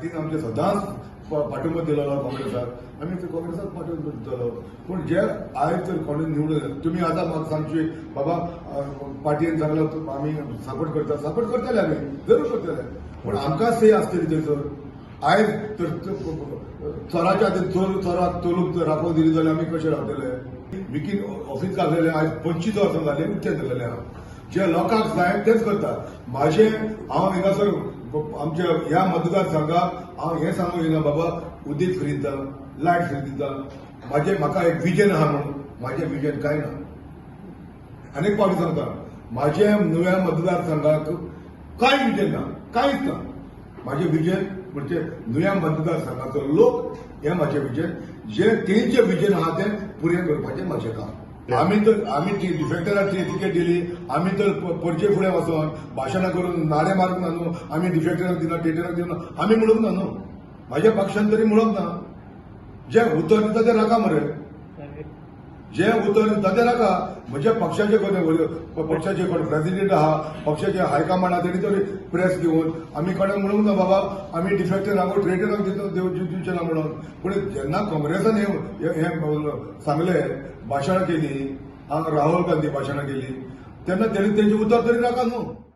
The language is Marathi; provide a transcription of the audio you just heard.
पार्टीन आमचे सदांच पाठिंबो दिलेलो काँग्रेसाक आमी ते काँग्रेसाक पाठिंबो दितलो पूण जे आयज जर कोणी निवडून तुमी आतां म्हाका सांगचे बाबा पार्टीन सांगलो आमी सपोर्ट करतले आमी जरूर करतले पूण आमकां से आसतली थंयसर आयज तर चोराच्या खातीर चोराक चलूक राखोवंक दिली जाल्यार आमी कशे रावतले विकीन ऑफिस घातलेले आयज 25 वर्सां जाली उच्चें जालेले हांव जे लोकांक जाय तेच करता म्हाजें हांव हिंगासर आमच्या ह्या मतदारसंघाक हांव हें सांगूंक येना बाबा उदीक फ्री दिता लायट फ्री दिता म्हाका एक विजन आहा म्हणून म्हाजें विजन कांय ना आनीक फावटी सांगता म्हाजें नव्या मतदारसंघाक कांय विजन ना कांयच ना म्हाजें विजन म्हणजे नव्या मतदारसंघाचो लोक हें म्हाजें विजन जे तेंचें विजन आहा तें पुरें करपाचें म्हाजें काम आमी डिफेक्टराक तिकेट दिली आमी तर परचे फुडें वचोन भाशणां करून नारे मारूंक ना न्हू आमी डिफेक्टराक दिना टेटराक दिना आमी म्हणूंक ना न्हू म्हाज्या पक्षान तरी म्हणूंक ना जे उतर दिता ते नाका मरे जे उतर दिता ते नाका म्हज्या पक्षाचे पक्षाचे कोण प्रेसिडेंट आहा पक्षाचे हायकमांड आहा तेणी तरी प्रेस घेवन आमी कोणाक म्हणूंक ना बाबा आमी डिफेक्टराक ट्रेडराक दिवचे ना म्हणून पूण जेन्ना काँग्रेसान हे सांगले भाशणां केली राहुल गांधी भाशणां केली तेन्ना तेंचे उतर तरी नाका न्हू